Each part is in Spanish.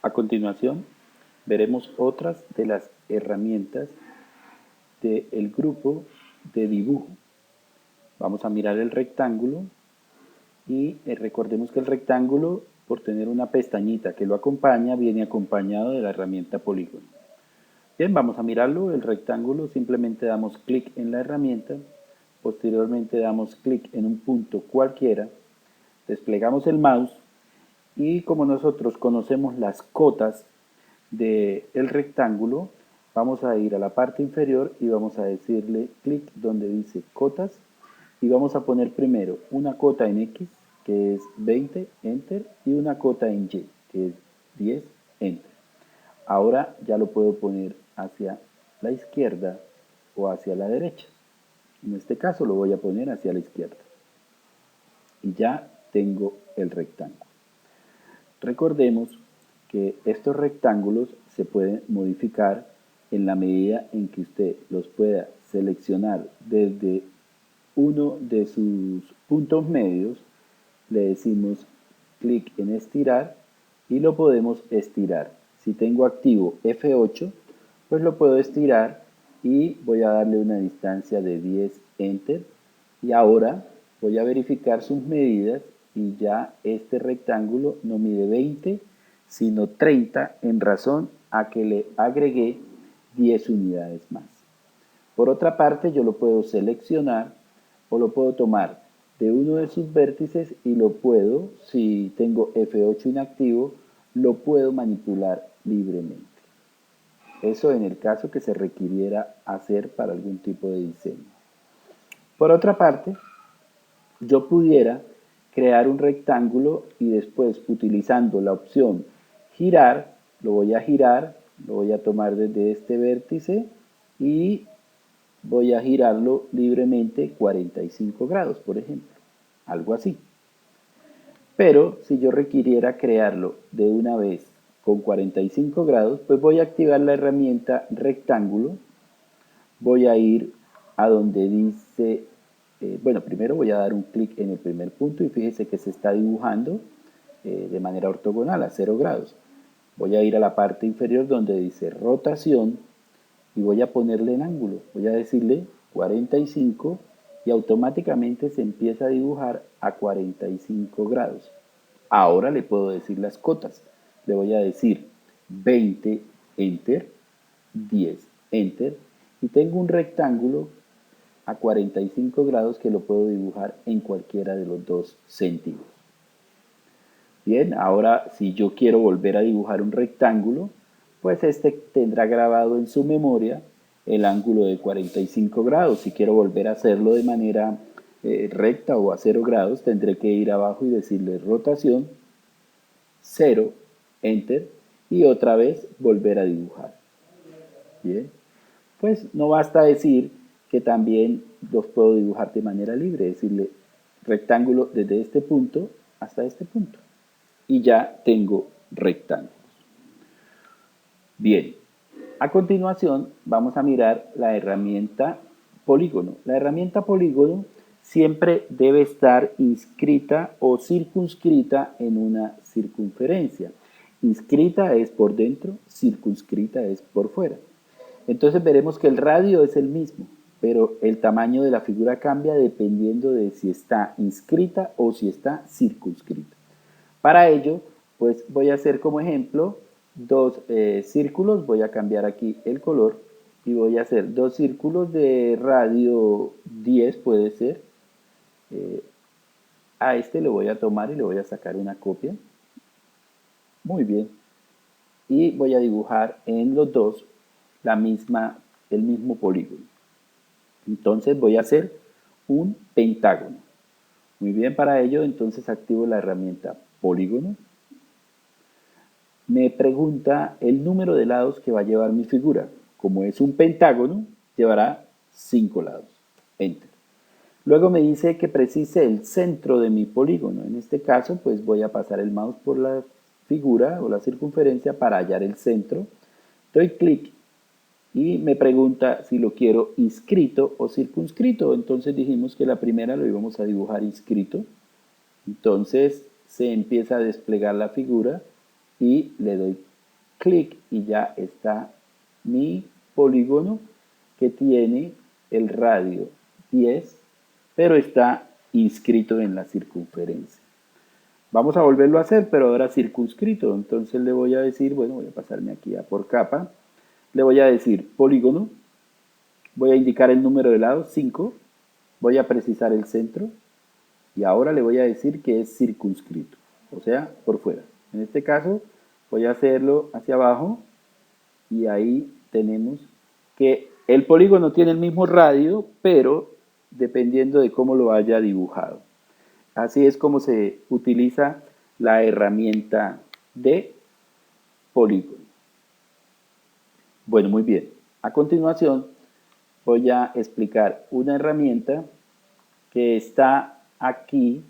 A continuación, veremos otras de las herramientas del grupo de dibujo. Vamos a mirar el rectángulo y recordemos que el rectángulo, por tener una pestañita que lo acompaña, viene acompañado de la herramienta polígono. Bien, vamos a mirarlo. El rectángulo, simplemente damos clic en la herramienta, posteriormente damos clic en un punto cualquiera, desplegamos el mouse y como nosotros conocemos las cotas del rectángulo, vamos a ir a la parte inferior y vamos a decirle clic donde dice cotas y vamos a poner primero una cota en X, que es 20, Enter, y una cota en Y, que es 10, Enter. Ahora ya lo puedo poner hacia la izquierda o hacia la derecha. En este caso lo voy a poner hacia la izquierda. Y ya tengo el rectángulo. Recordemos que estos rectángulos se pueden modificar en la medida en que usted los pueda seleccionar desde uno de sus puntos medios. Le decimos clic en estirar y lo podemos estirar. Si tengo activo F8, pues lo puedo estirar y voy a darle una distancia de 10, Enter. Y ahora voy a verificar sus medidas y ya este rectángulo no mide 20, sino 30 en razón a que le agregué 10 unidades más. Por otra parte, yo lo puedo seleccionar o lo puedo tomar de uno de sus vértices y lo puedo, si tengo F8 inactivo, lo puedo manipular libremente. Eso en el caso que se requiriera hacer para algún tipo de diseño. Por otra parte, yo pudiera crear un rectángulo y después, utilizando la opción girar, lo voy a girar, lo voy a tomar desde este vértice y voy a girarlo libremente 45 grados, por ejemplo, algo así. Pero si yo requiriera crearlo de una vez con 45 grados, pues voy a activar la herramienta rectángulo, voy a ir a donde dice, bueno, primero voy a dar un clic en el primer punto y fíjese que se está dibujando de manera ortogonal a 0 grados. Voy a ir a la parte inferior donde dice rotación y voy a ponerle en ángulo. Voy a decirle 45 y automáticamente se empieza a dibujar a 45 grados. Ahora le puedo decir las cotas. Le voy a decir 20, Enter, 10, Enter, y tengo un rectángulo a 45 grados que lo puedo dibujar en cualquiera de los dos sentidos. Bien, ahora si yo quiero volver a dibujar un rectángulo, pues este tendrá grabado en su memoria el ángulo de 45 grados. Si quiero volver a hacerlo de manera recta o a 0 grados, tendré que ir abajo y decirle rotación, 0, Enter, y otra vez volver a dibujar. Bien, pues no basta decir que también los puedo dibujar de manera libre, decirle rectángulo desde este punto hasta este punto. Y ya tengo rectángulos. Bien, a continuación vamos a mirar la herramienta polígono. La herramienta polígono siempre debe estar inscrita o circunscrita en una circunferencia. Inscrita es por dentro, circunscrita es por fuera. Entonces veremos que el radio es el mismo, pero el tamaño de la figura cambia dependiendo de si está inscrita o si está circunscrita. Para ello, pues voy a hacer como ejemplo dos círculos, voy a cambiar aquí el color y voy a hacer dos círculos de radio 10, puede ser. A este le voy a tomar y le voy a sacar una copia. Muy bien. Y voy a dibujar en los dos el mismo polígono. Entonces voy a hacer un pentágono. Muy bien, para ello entonces activo la herramienta polígono. Me pregunta el número de lados que va a llevar mi figura. Como es un pentágono, llevará 5 lados. Enter. Luego me dice que precise el centro de mi polígono. En este caso, pues voy a pasar el mouse por la figura o la circunferencia para hallar el centro. Doy clic y me pregunta si lo quiero inscrito o circunscrito. Entonces dijimos que la primera lo íbamos a dibujar inscrito. Entonces se empieza a desplegar la figura y le doy clic y ya está mi polígono que tiene el radio 10, pero está inscrito en la circunferencia. Vamos a volverlo a hacer, pero ahora circunscrito. Entonces le voy a decir, bueno, voy a pasarme aquí a por capa. Le voy a decir polígono. Voy a indicar el número de lados, 5. Voy a precisar el centro. Y ahora le voy a decir que es circunscrito, o sea, por fuera. En este caso, voy a hacerlo hacia abajo. Y ahí tenemos que el polígono tiene el mismo radio, pero dependiendo de cómo lo haya dibujado. Así es como se utiliza la herramienta de polígono. Bueno, muy bien. A continuación voy a explicar una herramienta que está aquí.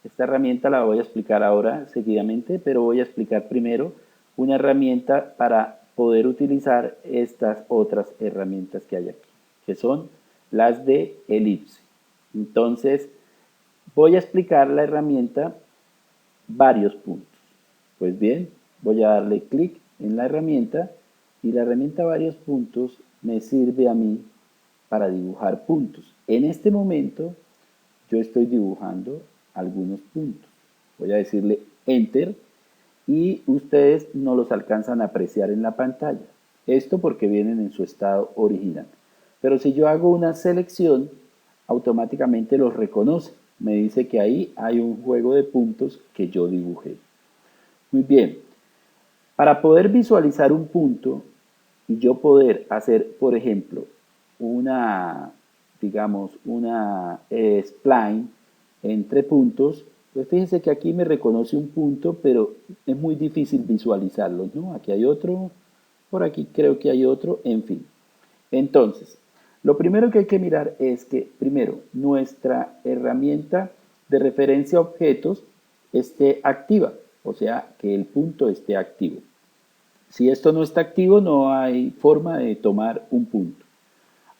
Esta herramienta la voy a explicar ahora seguidamente, pero voy a explicar primero una herramienta para poder utilizar estas otras herramientas que hay aquí, que son las de elipse. Entonces, voy a explicar la herramienta varios puntos. Pues bien, voy a darle clic en la herramienta y la herramienta varios puntos me sirve a mí para dibujar puntos. En este momento yo estoy dibujando algunos puntos. Voy a decirle Enter y ustedes no los alcanzan a apreciar en la pantalla. Esto porque vienen en su estado original. Pero si yo hago una selección, automáticamente los reconoce. Me dice que ahí hay un juego de puntos que yo dibujé. Muy bien. Para poder visualizar un punto y yo poder hacer, por ejemplo, una spline entre puntos, pues fíjense que aquí me reconoce un punto, pero es muy difícil visualizarlo, ¿no? Aquí hay otro, por aquí creo que hay otro, en fin. Entonces, lo primero que hay que mirar es que, primero, nuestra herramienta de referencia a objetos esté activa, o sea, que el punto esté activo. Si esto no está activo, no hay forma de tomar un punto.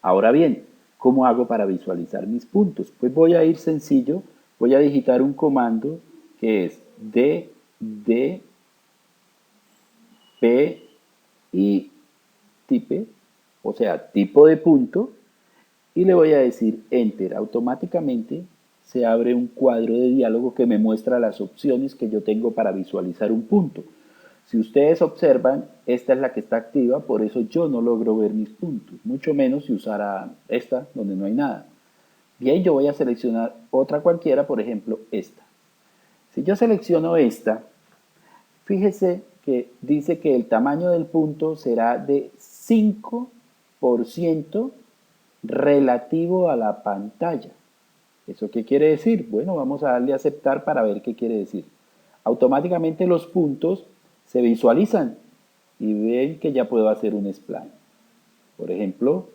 Ahora bien, ¿cómo hago para visualizar mis puntos? Pues voy a ir sencillo, voy a digitar un comando que es D, P y type, o sea, tipo de punto, y le voy a decir Enter. Automáticamente se abre un cuadro de diálogo que me muestra las opciones que yo tengo para visualizar un punto. Si ustedes observan, esta es la que está activa, por eso yo no logro ver mis puntos, mucho menos si usara esta donde no hay nada. Bien, yo voy a seleccionar otra cualquiera, por ejemplo, esta. Si yo selecciono esta, fíjese que dice que el tamaño del punto será de 5% relativo a la pantalla. ¿Eso qué quiere decir? Bueno, vamos a darle a aceptar para ver qué quiere decir. Automáticamente los puntos se visualizan y ven que ya puedo hacer un spline. Por ejemplo,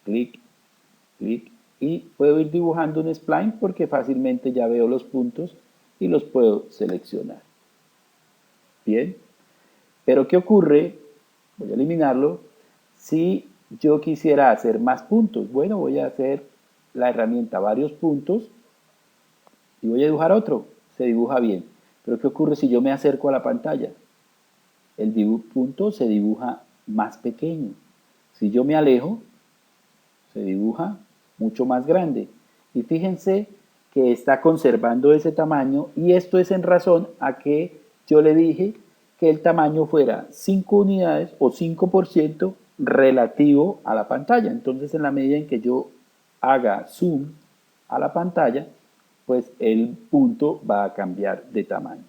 clic, clic y puedo ir dibujando un spline porque fácilmente ya veo los puntos y los puedo seleccionar. Bien, pero ¿qué ocurre? Voy a eliminarlo. Si yo quisiera hacer más puntos, bueno, voy a hacer la herramienta varios puntos y voy a dibujar otro. Se dibuja bien. Pero ¿qué ocurre si yo me acerco a la pantalla? El punto se dibuja más pequeño. Si yo me alejo, se dibuja mucho más grande. Y fíjense que está conservando ese tamaño y esto es en razón a que yo le dije que el tamaño fuera 5 unidades o 5% relativo a la pantalla. Entonces, en la medida en que yo haga zoom a la pantalla, pues el punto va a cambiar de tamaño.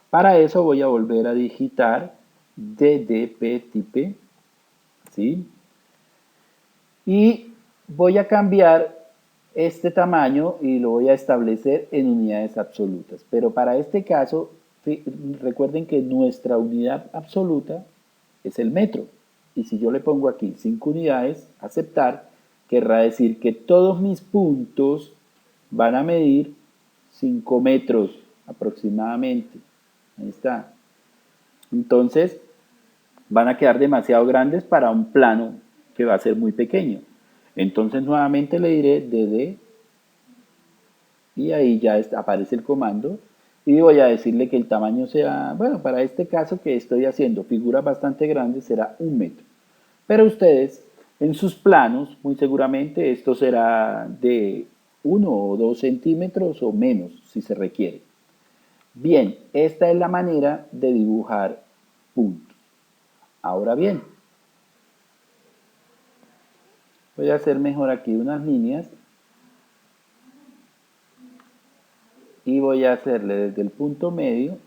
Para eso voy a volver a digitar DDP type, ¿sí? Y voy a cambiar este tamaño y lo voy a establecer en unidades absolutas. Pero para este caso, recuerden que nuestra unidad absoluta es el metro. Y si yo le pongo aquí 5 unidades, aceptar, querrá decir que todos mis puntos van a medir 5 metros aproximadamente. Ahí está. Entonces, van a quedar demasiado grandes para un plano que va a ser muy pequeño. Entonces, nuevamente le diré DD y ahí ya aparece el comando y voy a decirle que el tamaño sea, bueno, para este caso que estoy haciendo figuras bastante grandes será 1 metro. Pero ustedes en sus planos, muy seguramente esto será de 1 o 2 centímetros o menos si se requiere. Bien, esta es la manera de dibujar puntos. Ahora bien, voy a hacer mejor aquí unas líneas y voy a hacerle desde el punto medio.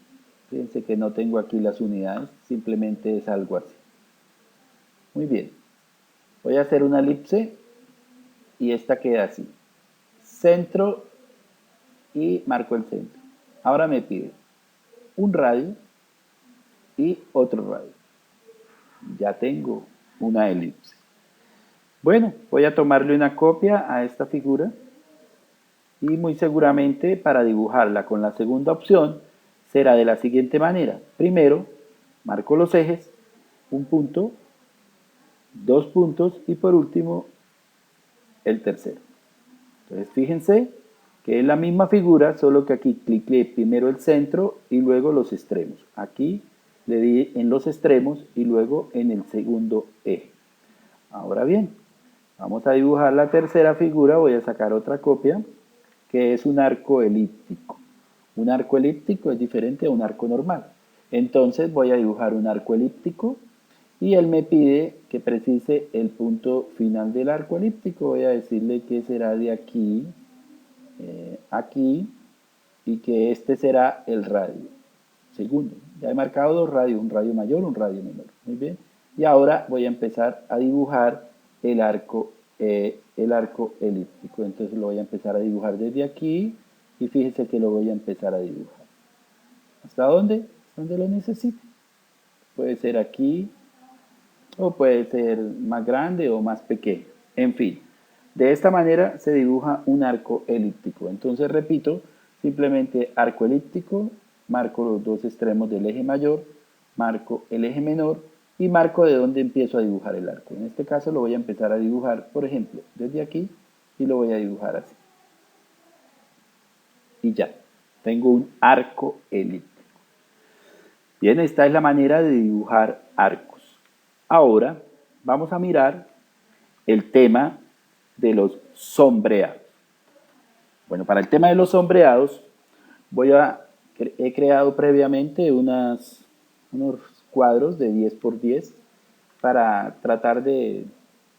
Fíjense que no tengo aquí las unidades, simplemente es algo así. Muy bien, voy a hacer una elipse y esta queda así. Centro y marco el centro. Ahora me pide un radio y otro radio. Ya tengo una elipse. Bueno, voy a tomarle una copia a esta figura y muy seguramente para dibujarla con la segunda opción será de la siguiente manera. Primero, marco los ejes, un punto, 2 puntos y por último el tercero. Entonces fíjense que es la misma figura, solo que aquí cliqué primero el centro y luego los extremos. Aquí le di en los extremos y luego en el segundo eje. Ahora bien, vamos a dibujar la tercera figura, voy a sacar otra copia, que es un arco elíptico. Un arco elíptico es diferente a un arco normal. Entonces voy a dibujar un arco elíptico y él me pide que precise el punto final del arco elíptico. Voy a decirle que será de aquí, aquí, y que este será el radio. Segundo, ya he marcado dos radios, un radio mayor, un radio menor. Muy bien. Y ahora voy a empezar a dibujar el arco elíptico. Entonces lo voy a empezar a dibujar desde aquí y fíjese que lo voy a empezar a dibujar. ¿Hasta dónde? Donde lo necesite. Puede ser aquí o puede ser más grande o más pequeño. En fin, de esta manera se dibuja un arco elíptico. Entonces repito, simplemente arco elíptico, marco los dos extremos del eje mayor, marco el eje menor y marco de dónde empiezo a dibujar el arco. En este caso lo voy a empezar a dibujar, por ejemplo, desde aquí y lo voy a dibujar así. Y ya, tengo un arco elíptico. Bien, esta es la manera de dibujar arcos. Ahora vamos a mirar el tema de los sombreados. Bueno, para el tema de los sombreados, he creado previamente unos cuadros de 10 por 10 para tratar de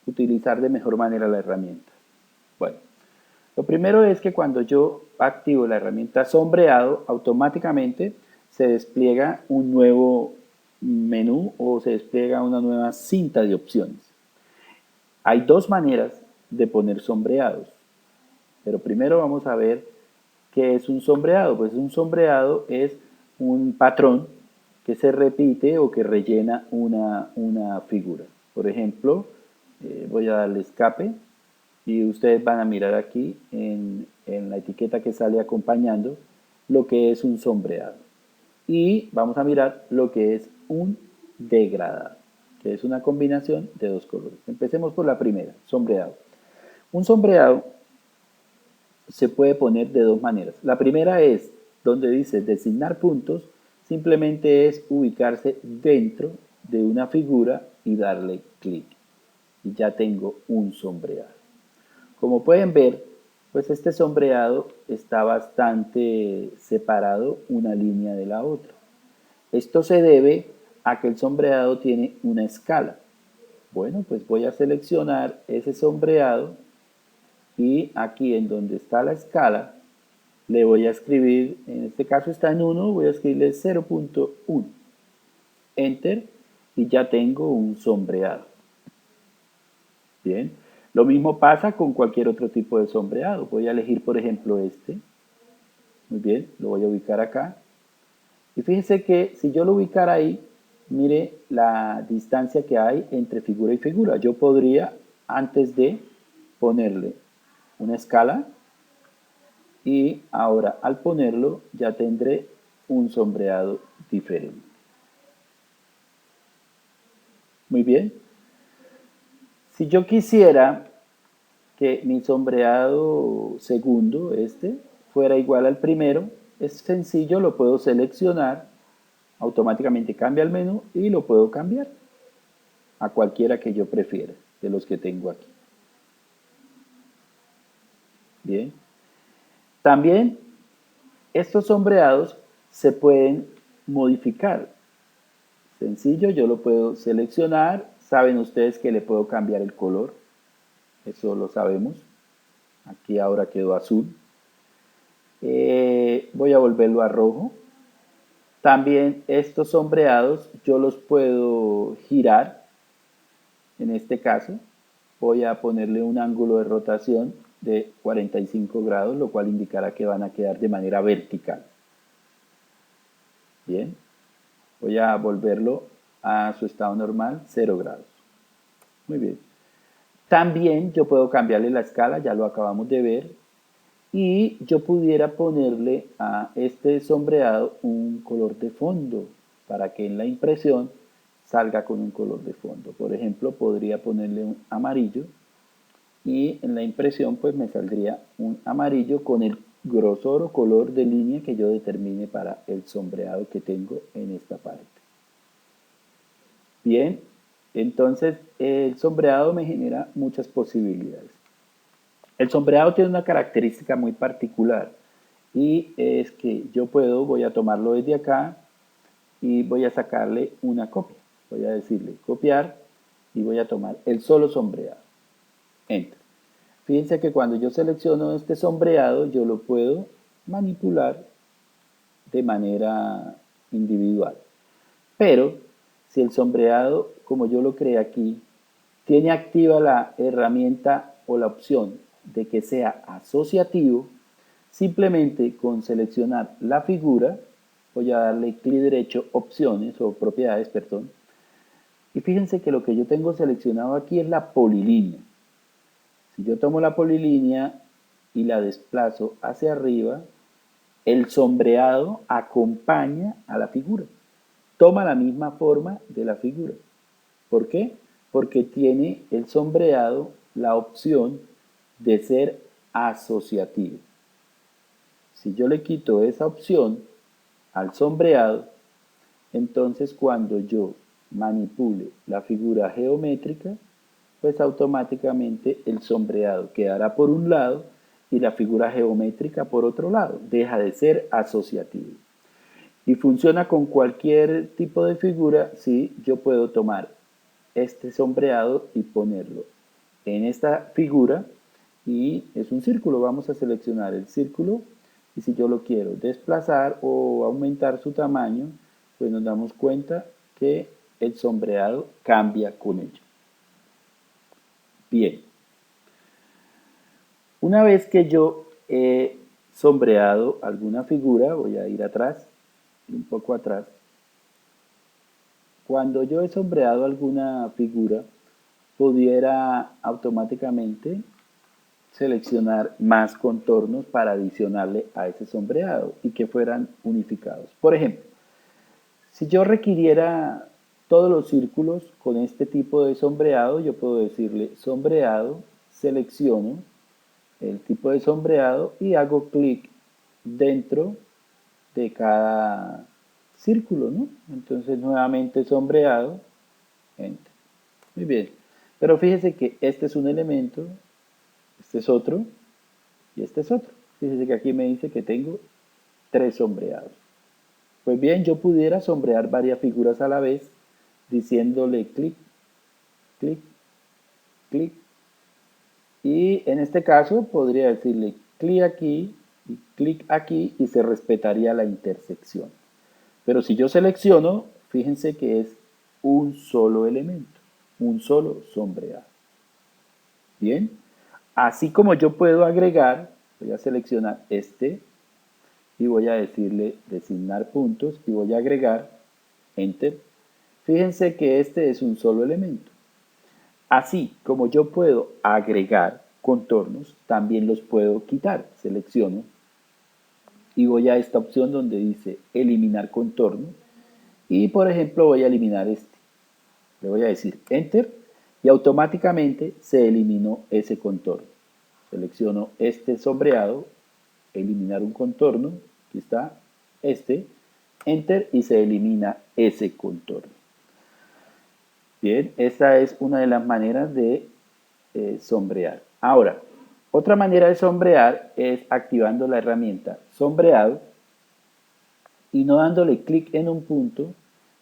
utilizar de mejor manera la herramienta. Bueno, lo primero es que cuando yo activo la herramienta sombreado, automáticamente se despliega un nuevo menú o se despliega una nueva cinta de opciones. Hay dos maneras de poner sombreados, pero primero vamos a ver qué es un sombreado. Pues un sombreado es un patrón que se repite o que rellena una figura. Por ejemplo, voy a darle escape y ustedes van a mirar aquí en la etiqueta que sale acompañando lo que es un sombreado. Y vamos a mirar lo que es un degradado, que es una combinación de dos colores. Empecemos por la primera, sombreado. Un sombreado se puede poner de dos maneras. La primera es donde dice designar puntos, simplemente es ubicarse dentro de una figura y darle clic. Y ya tengo un sombreado. Como pueden ver, pues este sombreado está bastante separado una línea de la otra. Esto se debe a que el sombreado tiene una escala. Bueno, pues voy a seleccionar ese sombreado y aquí en donde está la escala le voy a escribir, en este caso está en 1, voy a escribirle 0.1. Enter y ya tengo un sombreado. Bien, lo mismo pasa con cualquier otro tipo de sombreado. Voy a elegir por ejemplo este. Muy bien, lo voy a ubicar acá. Y fíjense que si yo lo ubicara ahí, mire la distancia que hay entre figura y figura. Yo podría, antes de ponerle una escala, y ahora al ponerlo ya tendré un sombreado diferente. Muy bien. Si yo quisiera que mi sombreado segundo, fuera igual al primero, es sencillo, lo puedo seleccionar, automáticamente cambia el menú y lo puedo cambiar a cualquiera que yo prefiera de los que tengo aquí. Bien. También estos sombreados se pueden modificar. Sencillo, yo lo puedo seleccionar. Saben ustedes que le puedo cambiar el color. Eso lo sabemos. Aquí ahora quedó azul. Voy a volverlo a rojo. También estos sombreados yo los puedo girar. En este caso, voy a ponerle un ángulo de rotación de 45 grados, lo cual indicará que van a quedar de manera vertical. Bien, voy a volverlo a su estado normal, 0 grados. Muy bien. También yo puedo cambiarle la escala, ya lo acabamos de ver, y yo pudiera ponerle a este sombreado un color de fondo para que en la impresión salga con un color de fondo. Por ejemplo, podría ponerle un amarillo y en la impresión pues me saldría un amarillo con el grosor o color de línea que yo determine para el sombreado que tengo en esta parte. Bien, entonces el sombreado me genera muchas posibilidades. El sombreado tiene una característica muy particular y es que yo voy a tomarlo desde acá y voy a sacarle una copia. Voy a decirle copiar y voy a tomar el solo sombreado. Enter. Fíjense que cuando yo selecciono este sombreado, yo lo puedo manipular de manera individual. Pero si el sombreado, como yo lo creé aquí, tiene activa la herramienta o la opción de que sea asociativo, simplemente con seleccionar la figura, voy a darle clic derecho, opciones o propiedades, perdón, y fíjense que lo que yo tengo seleccionado aquí es la polilínea. Si yo tomo la polilínea y la desplazo hacia arriba, el sombreado acompaña a la figura. Toma la misma forma de la figura. ¿Por qué? Porque tiene el sombreado la opción de ser asociativo. Si yo le quito esa opción al sombreado, entonces cuando yo manipule la figura geométrica, pues automáticamente el sombreado quedará por un lado y la figura geométrica por otro lado. Deja de ser asociativo. Y funciona con cualquier tipo de figura si yo puedo tomar este sombreado y ponerlo en esta figura y es un círculo. Vamos a seleccionar el círculo y si yo lo quiero desplazar o aumentar su tamaño, pues nos damos cuenta que el sombreado cambia con ello. Bien, una vez que yo he sombreado alguna figura, voy a ir atrás, un poco atrás. Cuando yo he sombreado alguna figura, pudiera automáticamente seleccionar más contornos para adicionarle a ese sombreado y que fueran unificados. Por ejemplo, si yo requiriera todos los círculos con este tipo de sombreado, yo puedo decirle sombreado, selecciono el tipo de sombreado y hago clic dentro de cada círculo, ¿no? Entonces nuevamente sombreado, enter. Muy bien, pero fíjese que este es un elemento, este es otro y este es otro. Fíjese que aquí me dice que tengo 3 sombreados. Pues bien, yo pudiera sombrear varias figuras a la vez diciéndole clic, clic, clic. Y en este caso podría decirle clic aquí y clic aquí y se respetaría la intersección. Pero si yo selecciono, fíjense que es un solo elemento, un solo sombreado. Bien, así como yo puedo agregar, voy a seleccionar este y voy a decirle designar puntos y voy a agregar, enter. Fíjense que este es un solo elemento. Así como yo puedo agregar contornos, también los puedo quitar. Selecciono y voy a esta opción donde dice eliminar contorno y por ejemplo voy a eliminar este. Le voy a decir enter y automáticamente se eliminó ese contorno. Selecciono este sombreado, eliminar un contorno, Aquí está este, Enter y se elimina ese contorno. Bien, esta es una de las maneras de sombrear. Ahora, otra manera de sombrear es activando la herramienta sombreado y no dándole clic en un punto,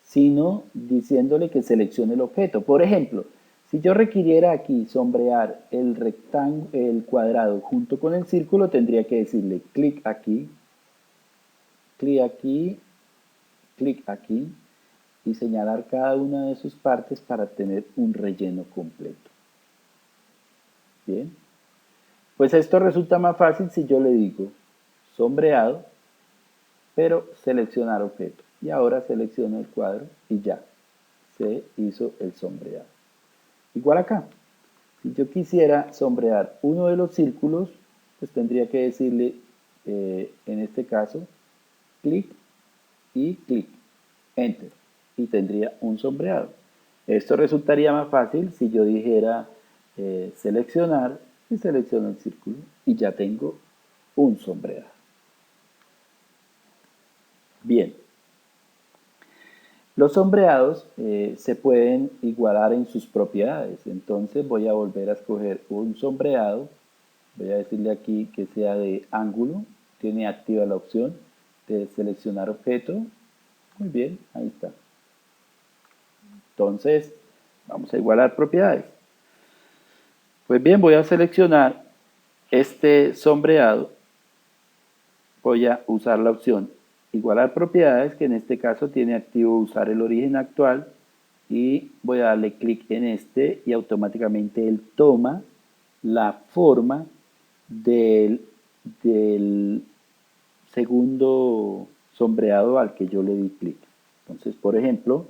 sino diciéndole que seleccione el objeto. Por ejemplo, si yo requiriera aquí sombrear el rectángulo, el cuadrado junto con el círculo, tendría que decirle clic aquí, clic aquí y señalar cada una de sus partes para tener un relleno completo. Bien, pues esto resulta más fácil si yo le digo sombreado, pero seleccionar objeto. Y ahora selecciono el cuadro y ya, se hizo el sombreado. Igual acá, si yo quisiera sombrear uno de los círculos, pues tendría que decirle, en este caso, clic y clic, enter, y tendría un sombreado. Esto resultaría más fácil si yo dijera seleccionar y selecciono el círculo y ya tengo un sombreado. Bien, los sombreados se pueden igualar en sus propiedades. Entonces voy a volver a escoger un sombreado. Voy a decirle aquí que sea de ángulo. Tiene activa la opción de seleccionar objeto. Muy bien, ahí está. Entonces, vamos a igualar propiedades. Pues bien, voy a seleccionar este sombreado. Voy a usar la opción igualar propiedades, que en este caso tiene activo usar el origen actual, y voy a darle clic en este y automáticamente él toma la forma del segundo sombreado al que yo le di clic. Entonces, por ejemplo,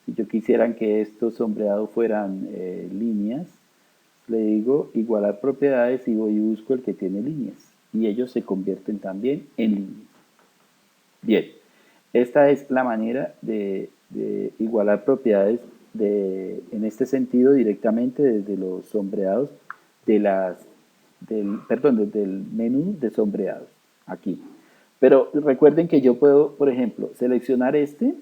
si yo quisiera que estos sombreados fueran líneas, le digo igualar propiedades y voy y busco el que tiene líneas. Y ellos se convierten también en líneas. Bien, esta es la manera de igualar propiedades en este sentido directamente desde los sombreados desde el menú de sombreados, aquí. Pero recuerden que yo puedo, por ejemplo, seleccionar este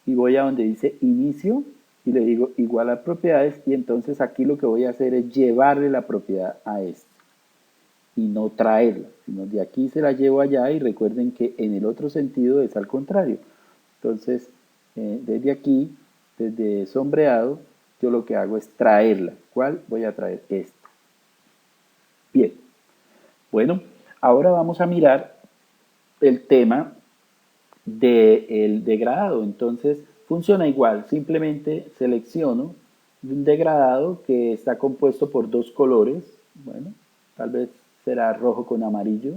y voy a donde dice inicio y le digo igualar propiedades y entonces aquí lo que voy a hacer es llevarle la propiedad a este y no traerla, sino de aquí se la llevo allá y recuerden que en el otro sentido es al contrario. Entonces, desde aquí, desde sombreado, yo lo que hago es traerla. ¿Cuál? Voy a traer esta. Bien, bueno, ahora vamos a mirar el tema del degradado. Entonces, funciona igual, simplemente selecciono un degradado que está compuesto por dos colores, bueno, tal vez será rojo con amarillo,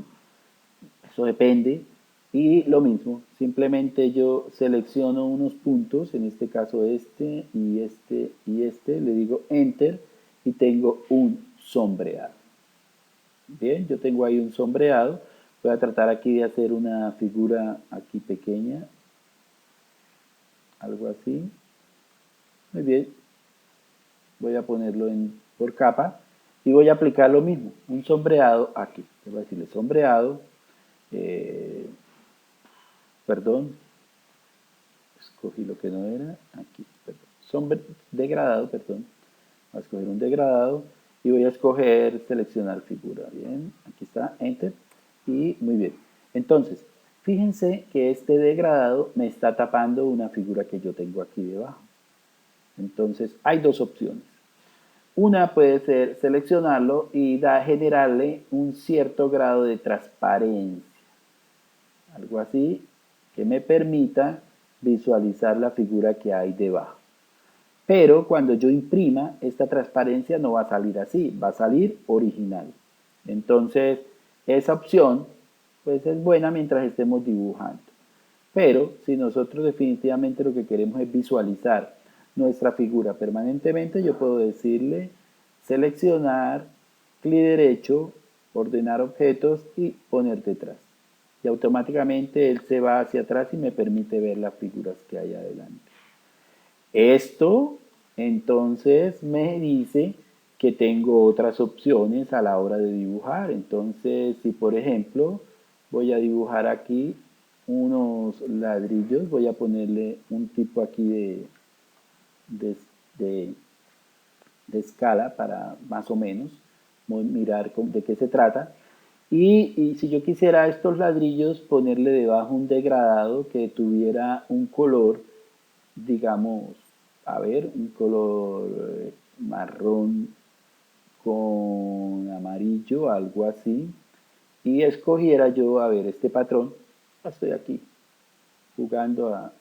eso depende, y lo mismo, simplemente yo selecciono unos puntos, en este caso este y este y este, le digo enter y tengo un sombreado. Bien, yo tengo ahí un sombreado, voy a tratar aquí de hacer una figura aquí pequeña, algo así. Muy bien, voy a ponerlo por capa y voy a aplicar lo mismo, un sombreado aquí. Voy a decirle sombreado, perdón, escogí lo que no era, aquí, perdón, degradado, perdón. Voy a escoger un degradado y voy a escoger seleccionar figura. Bien, aquí está, enter y muy bien. Entonces, fíjense que este degradado me está tapando una figura que yo tengo aquí debajo. Entonces, hay dos opciones. Una puede ser seleccionarlo y generarle un cierto grado de transparencia. Algo así que me permita visualizar la figura que hay debajo. Pero cuando yo imprima, esta transparencia no va a salir así, va a salir original. Entonces, esa opción pues es buena mientras estemos dibujando. Pero si nosotros definitivamente lo que queremos es visualizar nuestra figura permanentemente, yo puedo decirle seleccionar, clic derecho, ordenar objetos y poner detrás. Y automáticamente él se va hacia atrás y me permite ver las figuras que hay adelante. Esto entonces me dice que tengo otras opciones a la hora de dibujar. Entonces, si por ejemplo voy a dibujar aquí unos ladrillos, voy a ponerle un tipo aquí de, de- de escala para más o menos mirar de qué se trata. Y si yo quisiera estos ladrillos ponerle debajo un degradado que tuviera un color, digamos, a ver, un color marrón con amarillo, algo así, y escogiera yo, a ver, este patrón, estoy aquí jugando a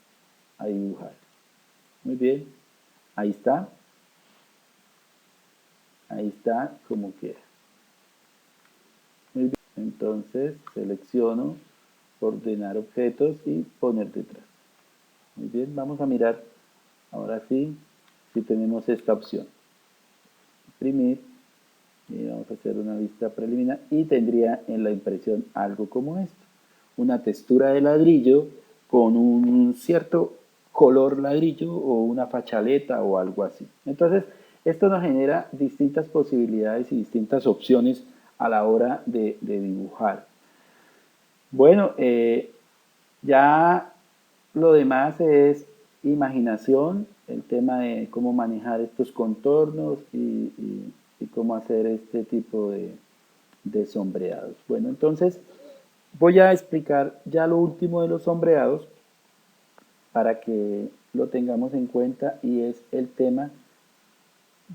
dibujar. Muy bien, ahí está como quiera. Muy bien, entonces selecciono, ordenar objetos y poner detrás. Muy bien, vamos a mirar ahora sí si tenemos esta opción. Imprimir y vamos a hacer una vista preliminar y tendría en la impresión algo como esto. Una textura de ladrillo con un cierto color ladrillo o una fachaleta o algo así. Entonces, esto nos genera distintas posibilidades y distintas opciones a la hora de dibujar. Bueno, ya lo demás es imaginación, el tema de cómo manejar estos contornos y cómo hacer este tipo de sombreados. Bueno, entonces voy a explicar ya lo último de los sombreados para que lo tengamos en cuenta y es el tema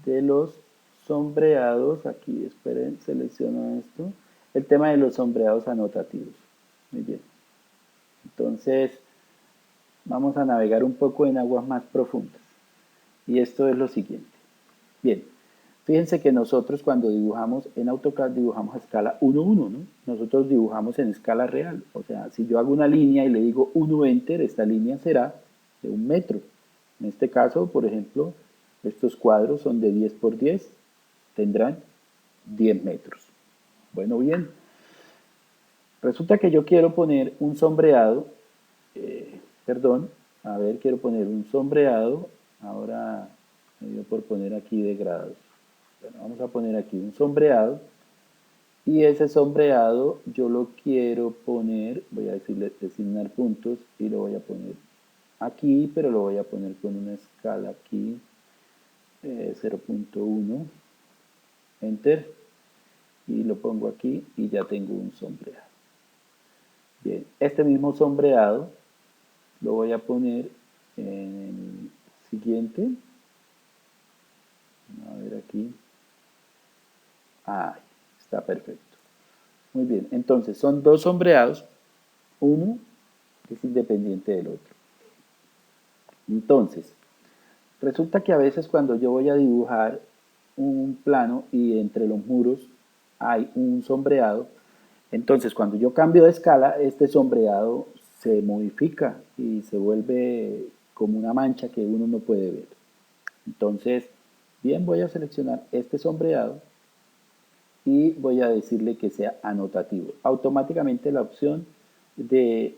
de los sombreados. Aquí, esperen, selecciono esto. El tema de los sombreados anotativos. Muy bien. Entonces, vamos a navegar un poco en aguas más profundas. Y esto es lo siguiente. Bien, fíjense que nosotros cuando dibujamos en AutoCAD dibujamos a escala 1:1, ¿no? Nosotros dibujamos en escala real. O sea, si yo hago una línea y le digo 1 Enter, esta línea será de 1 metro. En este caso, por ejemplo, estos cuadros son de 10 por 10, tendrán 10 metros. Bueno, bien. Resulta que yo quiero poner un sombreado, perdón, a ver, quiero poner un sombreado, ahora me dio por poner aquí de grados. Bueno, vamos a poner aquí un sombreado y ese sombreado yo lo quiero poner, voy a decirle designar puntos y lo voy a poner aquí, pero lo voy a poner con una escala aquí, 0.1, enter, y lo pongo aquí y ya tengo un sombreado. Bien, este mismo sombreado lo voy a poner en el siguiente. A ver aquí. Ahí, está perfecto. Muy bien, entonces son dos sombreados, uno es independiente del otro. Entonces, resulta que a veces cuando yo voy a dibujar un plano y entre los muros hay un sombreado, entonces cuando yo cambio de escala, este sombreado se modifica y se vuelve como una mancha que uno no puede ver. Entonces, bien, voy a seleccionar este sombreado y voy a decirle que sea anotativo. Automáticamente la opción de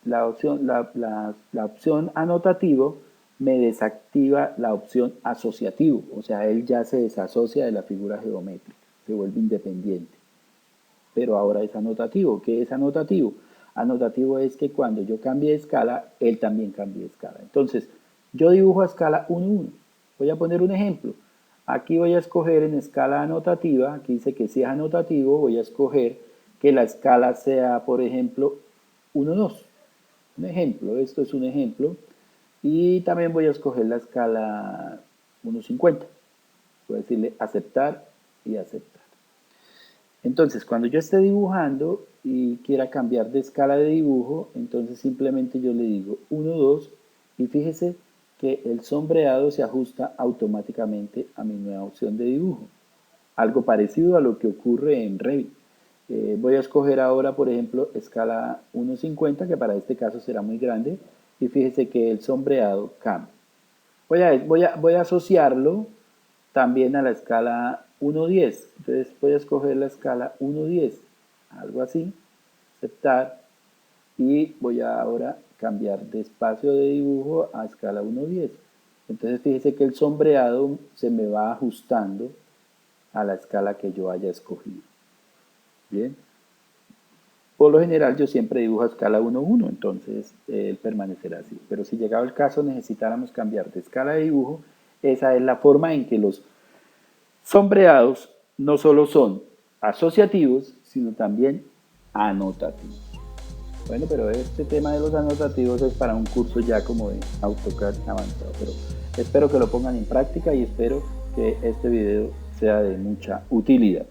la opción anotativo me desactiva la opción asociativo, o sea, él ya se desasocia de la figura geométrica, se vuelve independiente. Pero ahora es anotativo. ¿Qué es anotativo? Anotativo es que cuando yo cambie de escala, él también cambie de escala. Entonces, yo dibujo a escala 1:1. Voy a poner un ejemplo. Aquí voy a escoger en escala anotativa, aquí dice que si es anotativo, voy a escoger que la escala sea, por ejemplo, 1:2. Un ejemplo, esto es un ejemplo. Y también voy a escoger la escala 1:50. Voy a decirle aceptar y aceptar. Entonces, cuando yo esté dibujando y quiera cambiar de escala de dibujo, entonces simplemente yo le digo 1:2 y fíjese que el sombreado se ajusta automáticamente a mi nueva opción de dibujo. Algo parecido a lo que ocurre en Revit. Voy a escoger ahora, por ejemplo, escala 1:50, que para este caso será muy grande, y fíjese que el sombreado cambia. Voy a asociarlo también a la escala 1:10. Entonces voy a escoger la escala 1:10, algo así, aceptar, y voy a ahora cambiar de espacio de dibujo a escala 1:10. Entonces fíjese que el sombreado se me va ajustando a la escala que yo haya escogido. Bien. por lo general yo siempre dibujo a escala 1:1, entonces él permanecerá así. Pero si llegado el caso necesitáramos cambiar de escala de dibujo, esa es la forma en que los sombreados no solo son asociativos, sino también anotativos. Bueno, pero este tema de los anotativos es para un curso ya como de AutoCAD avanzado, pero espero que lo pongan en práctica y espero que este video sea de mucha utilidad.